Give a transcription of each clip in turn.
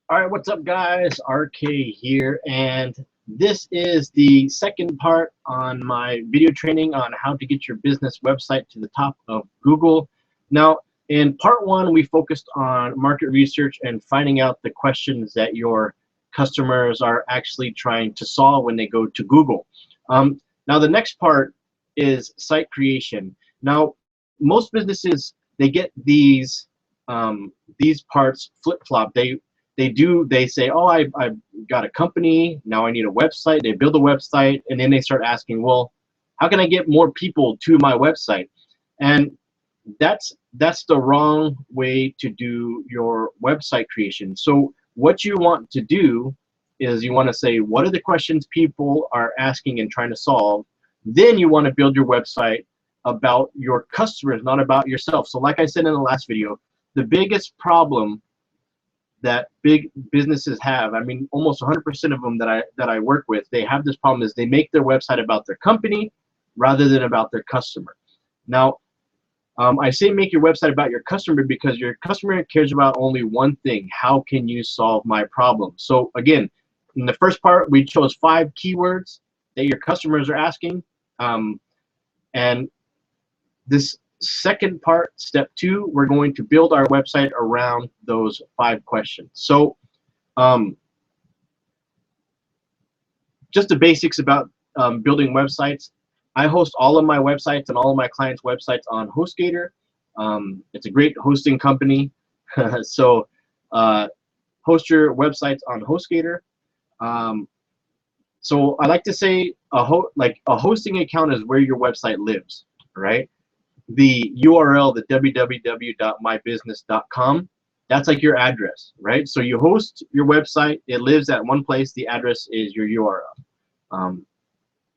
All right, what's up, guys? RK here, and this is the second part on my video training on how to get your business website to the top of Google. Now, in part one, we focused on market research and finding out the questions that your customers are actually trying to solve when they go to Google. Now, the next part is site creation. Now, most businesses, they get these parts flip-flop. They say, oh, I've got a company, now I need a website. They build a website, and then they start asking, well, how can I get more people to my website? And that's the wrong way to do your website creation. So what you want to do is you want to say, what are the questions people are asking and trying to solve? Then you want to build your website about your customers, not about yourself. So like I said in the last video, the biggest problem that big businesses have, I mean, almost 100% of them that I work with, they have this problem is they make their website about their company rather than about their customer. Now, I say make your website about your customer because your customer cares about only one thing: how can you solve my problem? So again, in the first part, we chose 5 keywords that your customers are asking, and this second part, step 2, we're going to build our website around those 5 questions. So just the basics about building websites. I host all of my websites and all of my clients' websites on HostGator. It's a great hosting company. So host your websites on HostGator. So I like to say a hosting account is where your website lives, right? The URL, the www.mybusiness.com, that's like your address, right? So you host your website, it lives at one place, the address is your URL.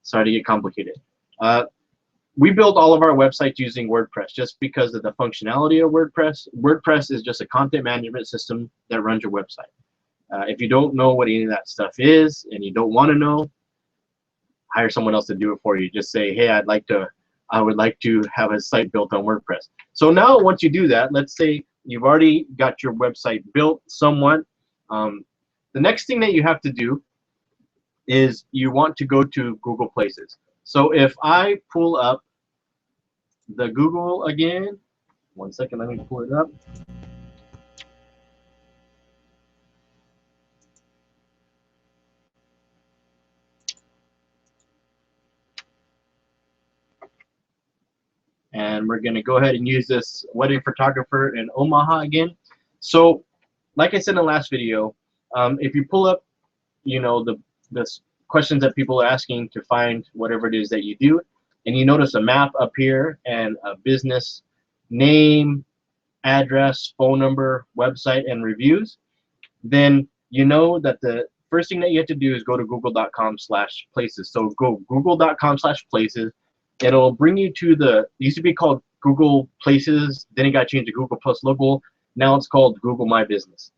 Sorry to get complicated. We build all of our websites using WordPress just because of the functionality of WordPress. WordPress is just a content management system that runs your website. If you don't know what any of that stuff is and you don't want to know, hire someone else to do it for you. Just say, hey, I would like to have a site built on WordPress. So now once you do that, let's say you've already got your website built somewhat. The next thing that you have to do is you want to go to Google Places. So if I pull up the Google again, one second, let me pull it up. And we're going to go ahead and use this wedding photographer in Omaha again. So like I said in the last video, if you pull up, you know, the questions that people are asking to find whatever it is that you do, and you notice a map up here and a business name, address, phone number, website, and reviews, then you know that the first thing that you have to do is go to google.com/places. So go google.com/places. It'll bring you to it used to be called Google Places, then it got changed to Google Plus Local. Now it's called Google My Business,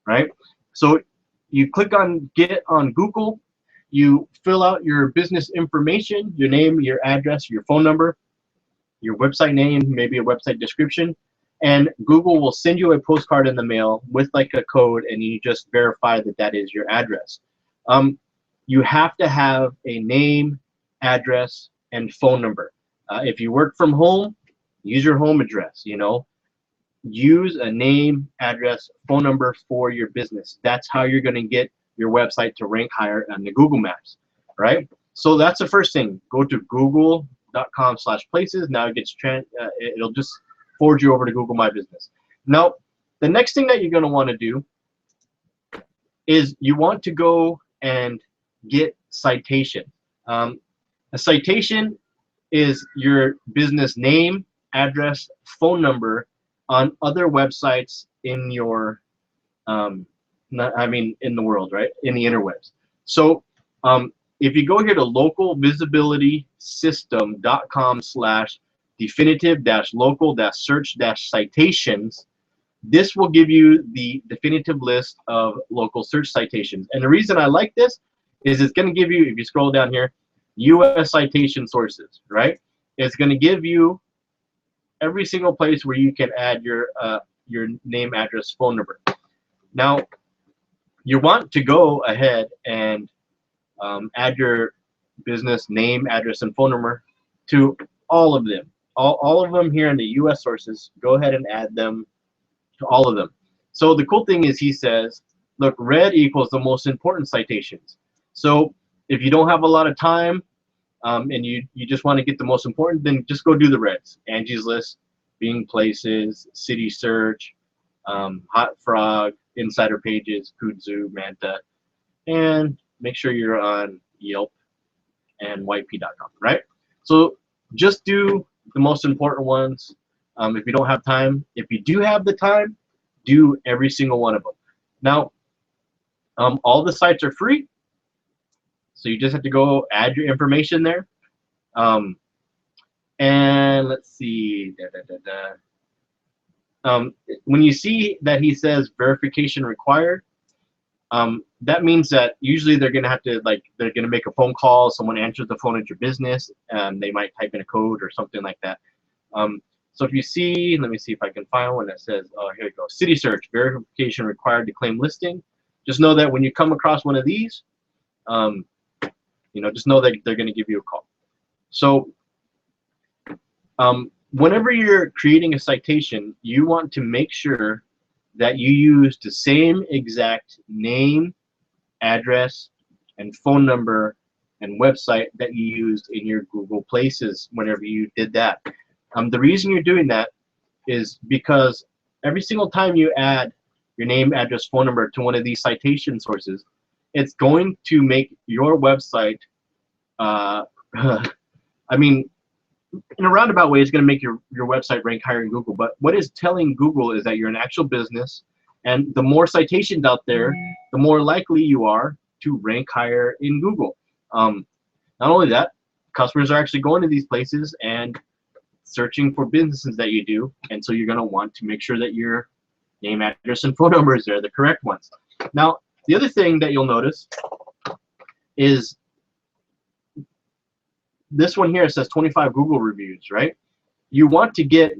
right? So you click on Get on Google, you fill out your business information, your name, your address, your phone number, your website name, maybe a website description, and Google will send you a postcard in the mail with like a code, and you just verify that that is your address. You have to have a name, address, and phone number. If you work from home, use your home address, you know. Use a name, address, phone number for your business. That's how you're going to get your website to rank higher on the Google Maps, right? So that's the first thing. Go to google.com/places. Now it gets it'll just forward you over to Google My Business. Now, the next thing that you're going to want to do is you want to go and get citation. A citation is your business name, address, phone number on other websites in your, in the world, right? In the interwebs. So if you go here to localvisibilitysystem.com/definitive-local-search-citations, this will give you the definitive list of local search citations. And the reason I like this is it's going to give you, if you scroll down here, US citation sources, right? It's going to give you every single place where you can add your name, address, phone number. Now, you want to go ahead and add your business name, address, and phone number to all of them. All of them here in the U.S. sources, go ahead and add them to all of them. So the cool thing is he says, look, red equals the most important citations. So if you don't have a lot of time and you just want to get the most important, then just go do the reds. Angie's List, Bing Places, City Search, Hot Frog, Insider Pages, Kudzu, Manta, and make sure you're on Yelp and YP.com, right? So just do the most important ones. If you don't have time, if you do have the time, do every single one of them. Now, all the sites are free, so you just have to go add your information there. And let's see. When you see that he says verification required, that means that usually they're gonna have to they're gonna make a phone call. Someone answers the phone at your business, and they might type in a code or something like that. So if you see, let me see if I can find one that says, oh, here we go, City Search, verification required to claim listing. Just know that when you come across one of these, just know that they're going to give you a call. So whenever you're creating a citation, you want to make sure that you use the same exact name, address, and phone number and website that you used in your Google Places whenever you did that. The reason you're doing that is because every single time you add your name, address, phone number to one of these citation sources, it's going to make your website, I mean, in a roundabout way, it's going to make your website rank higher in Google. But what it's telling Google is that you're an actual business, and the more citations out there, the more likely you are to rank higher in Google. Not only that, customers are actually going to these places and searching for businesses that you do, and so you're going to want to make sure that your name, address, and phone numbers are the correct ones. Now, the other thing that you'll notice is this one here. It says 25 Google reviews, right? You want to get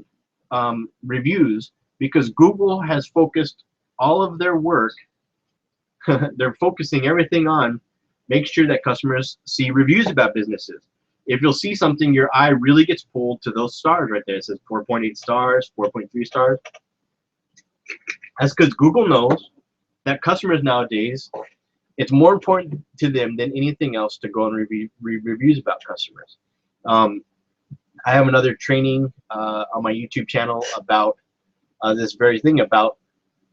reviews because Google has focused all of their work. They're focusing everything on make sure that customers see reviews about businesses. If you'll see something, your eye really gets pulled to those stars right there. It says 4.8 stars, 4.3 stars. That's because Google knows that customers nowadays, it's more important to them than anything else to go and read reviews about customers. I have another training on my YouTube channel about this very thing, about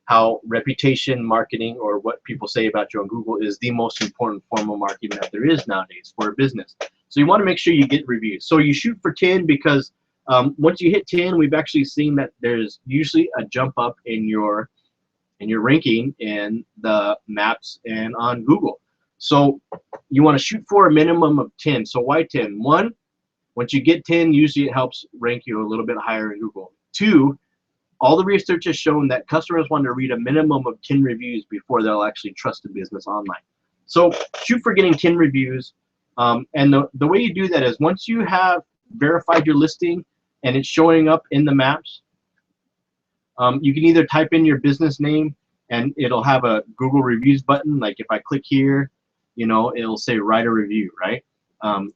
how reputation marketing, or what people say about you on Google, is the most important form of marketing that there is nowadays for a business. So you want to make sure you get reviews. So you shoot for 10 because once you hit 10, we've actually seen that there's usually a jump up in your ranking in the maps and on Google. So you want to shoot for a minimum of 10. So why 10? One, once you get 10, usually it helps rank you a little bit higher in Google. Two, all the research has shown that customers want to read a minimum of 10 reviews before they'll actually trust a business online. So shoot for getting 10 reviews. And the way you do that is once you have verified your listing and it's showing up in the maps, you can either type in your business name and it'll have a Google reviews button. Like if I click here, it'll say write a review, right?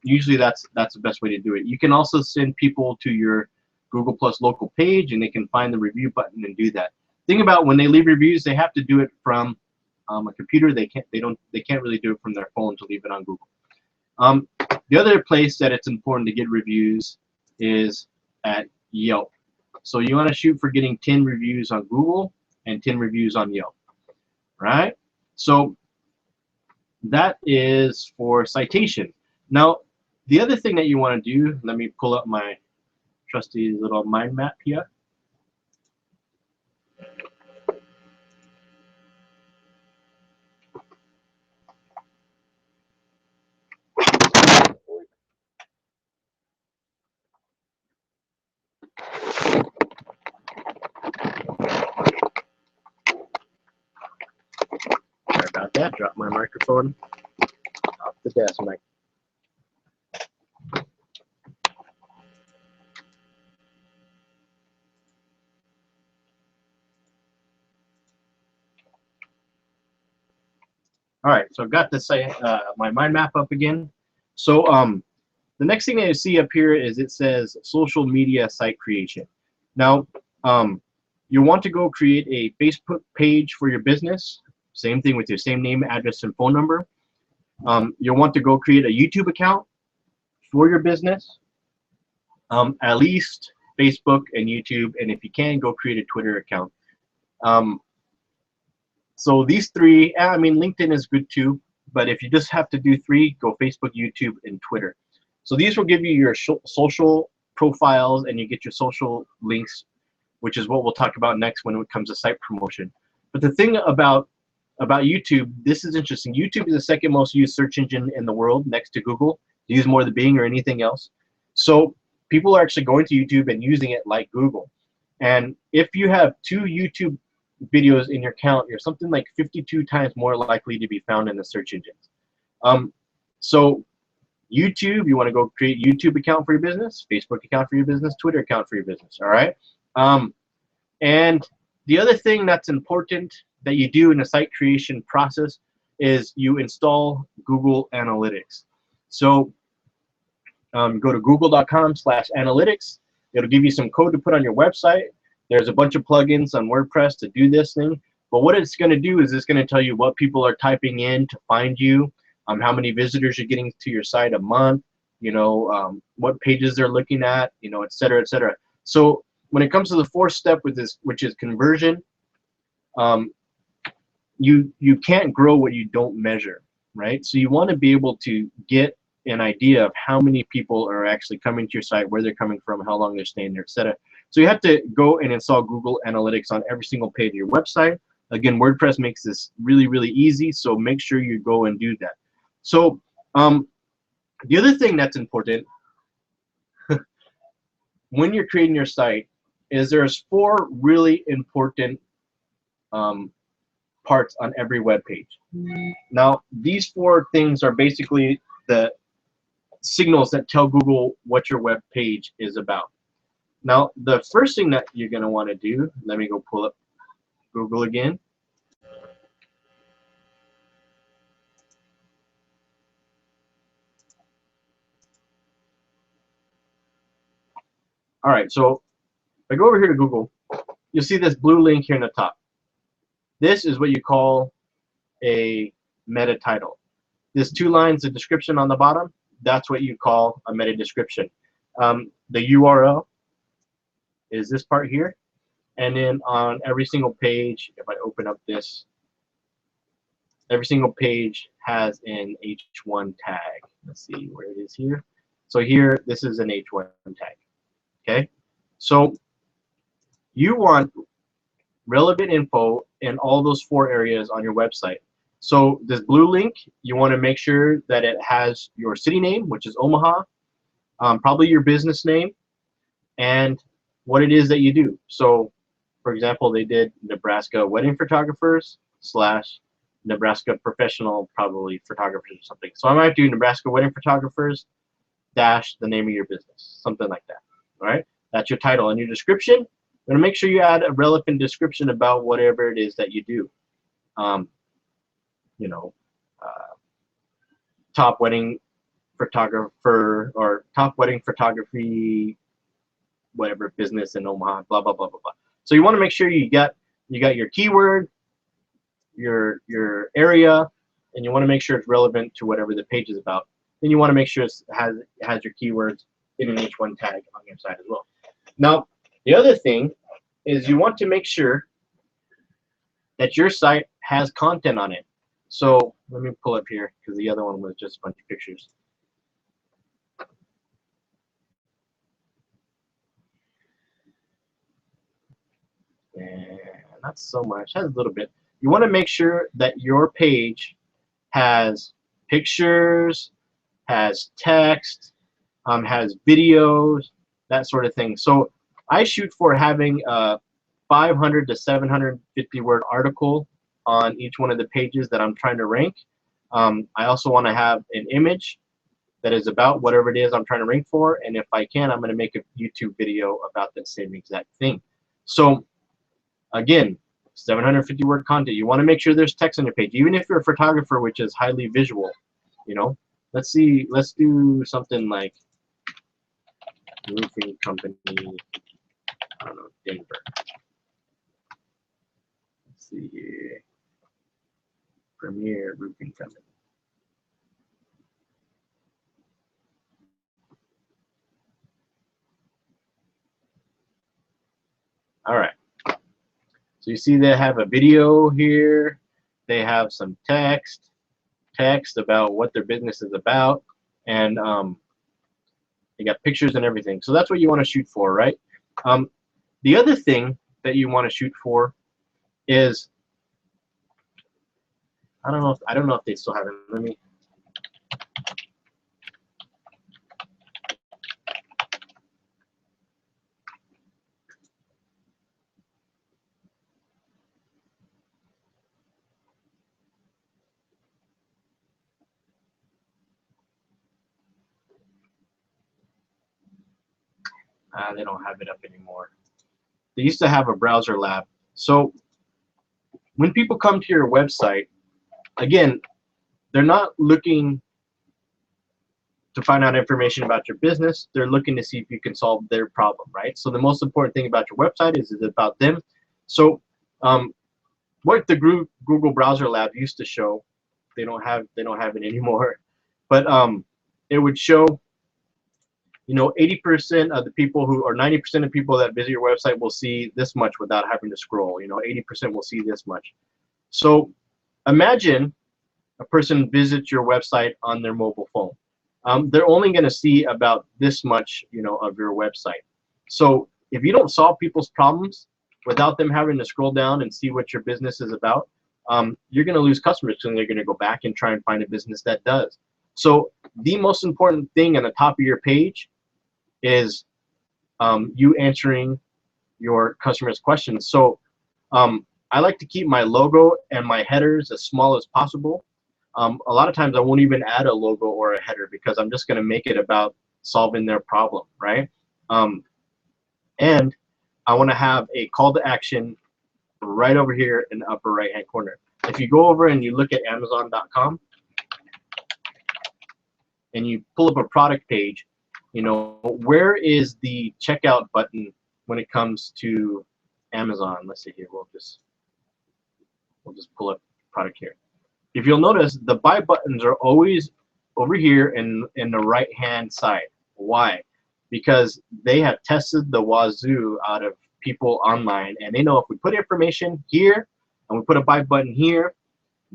Usually that's the best way to do it. You can also send people to your Google Plus local page and they can find the review button and do that. Think about when they leave reviews, they have to do it from a computer. They can't really do it from their phone to leave it on Google. The other place that it's important to get reviews is at Yelp. So you want to shoot for getting 10 reviews on Google and 10 reviews on Yelp, right? So that is for citation. Now, the other thing that you want to do, let me pull up my trusty little mind map here. Sorry about that, dropped my microphone off the desk mic. All right, so I've got this my mind map up again. So the next thing that you see up here is it says social media site creation. Now, you want to go create a Facebook page for your business. Same thing with your same name, address, and phone number. You'll want to go create a YouTube account for your business. At least Facebook and YouTube, and if you can, go create a Twitter account. So these three, I mean, LinkedIn is good too, but if you just have to do three, go Facebook, YouTube, and Twitter. So these will give you your social profiles, and you get your social links, which is what we'll talk about next when it comes to site promotion. But the thing about YouTube, this is interesting. YouTube is the second most used search engine in the world, next to Google. They use more than Bing or anything else. So people are actually going to YouTube and using it like Google. And if you have 2 YouTube videos in your account, you're something like 52 times more likely to be found in the search engines. So YouTube, you want to go create a YouTube account for your business, Facebook account for your business, Twitter account for your business, all right? And the other thing that's important that you do in the site creation process is you install Google Analytics. So go to google.com/analytics. It'll give you some code to put on your website. There's a bunch of plugins on WordPress to do this thing. But what it's going to do is it's going to tell you what people are typing in to find you, how many visitors you're getting to your site a month, you know, what pages they're looking at, you know, et cetera, et cetera. So when it comes to the fourth step with this, which is conversion, you can't grow what you don't measure, right? So you want to be able to get an idea of how many people are actually coming to your site, where they're coming from, how long they're staying there, etc. So you have to go and install Google Analytics on every single page of your website. Again, WordPress makes this really, really easy, so make sure you go and do that. So the other thing that's important when you're creating your site is there's 4 really important parts on every web page. Now, these 4 things are basically the signals that tell Google what your web page is about. Now, the first thing that you're going to want to do, let me go pull up Google again. All right, so if I go over here to Google, you'll see this blue link here in the top. This is what you call a meta title. This 2 lines of description on the bottom, that's what you call a meta description. The URL is this part here, and then on every single page, if I open up this, every single page has an H1 tag. Let's see where it is here. So here, this is an H1 tag. Okay, so you want relevant info in all those 4 areas on your website. So this blue link, you want to make sure that it has your city name, which is Omaha, probably your business name, and what it is that you do. So, for example, they did Nebraska wedding photographers / Nebraska professional, probably photographers or something. So I might do Nebraska wedding photographers -- the name of your business, something like that. All right, that's your title. And your description, you're going to make sure you add a relevant description about whatever it is that you do. You know, top wedding photographer or top wedding photography, whatever business in Omaha, blah, blah, blah, blah, blah. So you want to make sure you got your keyword, your area, and you want to make sure it's relevant to whatever the page is about. Then you want to make sure it has your keywords in an H1 tag on your site as well. Now, the other thing is you want to make sure that your site has content on it. So let me pull up here because the other one was just a bunch of pictures. And not so much, has a little bit. You want to make sure that your page has pictures, has text, has videos, that sort of thing. So I shoot for having a 500 to 750 word article on each one of the pages that I'm trying to rank. I also want to have an image that is about whatever it is I'm trying to rank for, and if I can, I'm going to make a YouTube video about the same exact thing. So again, 750 word content. You want to make sure there's text on your page, even if you're a photographer, which is highly visual. You know, let's see. Let's do something like roofing company. I don't know, Denver. Let's see here. Premier Roofing Company. All right. So you see they have a video here. They have some text about what their business is about, and they got pictures and everything. So that's what you want to shoot for, right? The other thing that you want to shoot for is, I don't know if they still have it. Let me. They don't have it up anymore. They used to have a browser lab. So when people come to your website, again, they're not looking to find out information about your business. They're looking to see if you can solve their problem, right? So the most important thing about your website is it's about them. So what the Google Browser Lab used to show, they don't have it anymore, but it would show, you know, 80% of the people who, or 90% of people that visit your website will see this much without having to scroll. You know, 80% will see this much. So imagine a person visits your website on their mobile phone. They're only going to see about this much, you know, of your website. So if you don't solve people's problems without them having to scroll down and see what your business is about, you're going to lose customers, and they're going to go back and try and find a business that does. So the most important thing on the top of your page is you answering your customers' questions. So I like to keep my logo and my headers as small as possible. A lot of times I won't even add a logo or a header because I'm just going to make it about solving their problem, right? And I want to have a call to action right over here in the upper right hand corner. If you go over and you look at Amazon.com and you pull up a product page, you know, where is the checkout button when it comes to Amazon? Let's see here. We'll just pull up product here. If you'll notice, the buy buttons are always over here in the right hand side. Why? Because they have tested the wazoo out of people online, and they know if we put information here and we put a buy button here,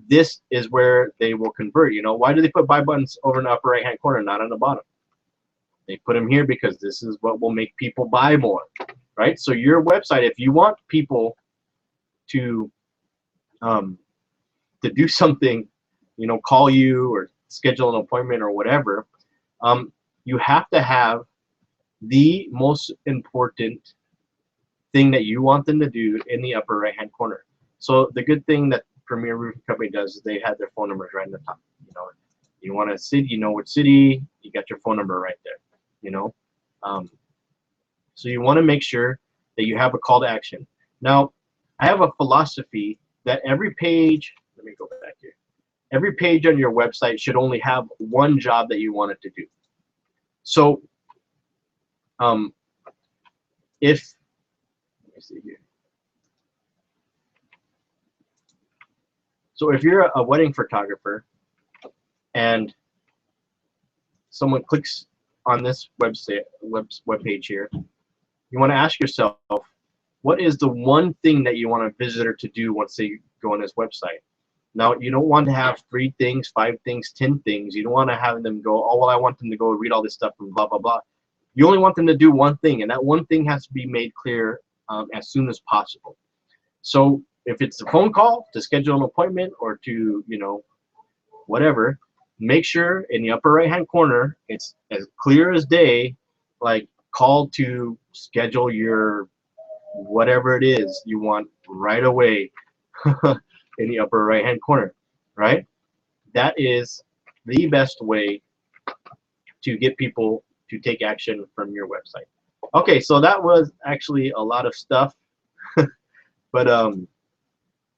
this is where they will convert. You know, why do they put buy buttons over in the upper right hand corner, not on the bottom? They put them here because this is what will make people buy more, right? So your website, if you want people to do something, you know, call you or schedule an appointment or whatever, you have to have the most important thing that you want them to do in the upper right hand corner. So the good thing that Premier Roofing Company does is they have their phone numbers right in the top. You know, you want a city, you know what city, you got your phone number right there, you know. So you want to make sure that you have a call to action. Now, I have a philosophy that every page, let me go back here. Every page on your website should only have one job that you want it to do. So if, let me see here. So if you're a wedding photographer and someone clicks on this web page here, you want to ask yourself, what is the one thing that you want a visitor to do once they go on this website? Now, you don't want to have 3 things, 5 things, 10 things. You don't want to have them go, oh, well, I want them to go read all this stuff and blah, blah, blah. You only want them to do one thing, and that one thing has to be made clear as soon as possible. So if it's a phone call to schedule an appointment or to, you know, whatever, make sure in the upper right-hand corner, it's as clear as day, like call to schedule your whatever it is you want right away in the upper right-hand corner, right? That is the best way to get people to take action from your website. Okay, so that was actually a lot of stuff, but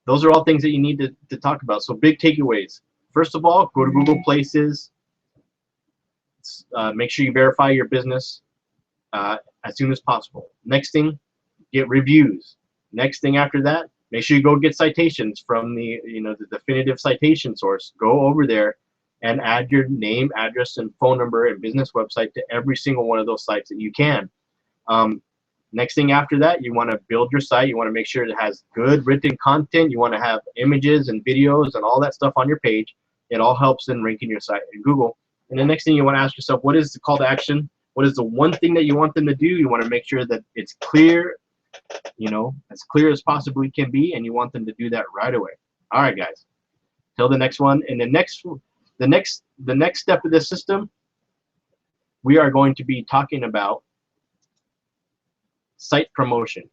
those are all things that you need to talk about. So big takeaways. First of all, go to Google Places. Make sure you verify your business as soon as possible. Next thing, get reviews. Next thing after that, make sure you go get citations from the definitive citation source. Go over there and add your name, address, and phone number and business website to every single one of those sites that you can. Next thing after that, you want to build your site. You want to make sure it has good written content. You want to have images and videos and all that stuff on your page. It all helps in ranking your site in Google. And the next thing you want to ask yourself, what is the call to action? What is the one thing that you want them to do? You want to make sure that it's clear, as clear as possibly can be, and you want them to do that right away. All right, guys. Till the next one. And the next step of this system, we are going to be talking about site promotion.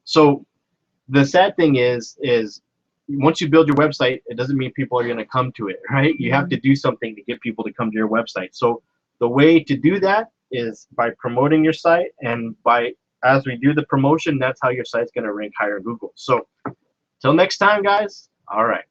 So the sad thing is once you build your website, it doesn't mean people are going to come to it, right? You have to do something to get people to come to your website. So the way to do that is by promoting your site, and as we do the promotion, that's how your site's going to rank higher in Google. So till next time, guys. All right.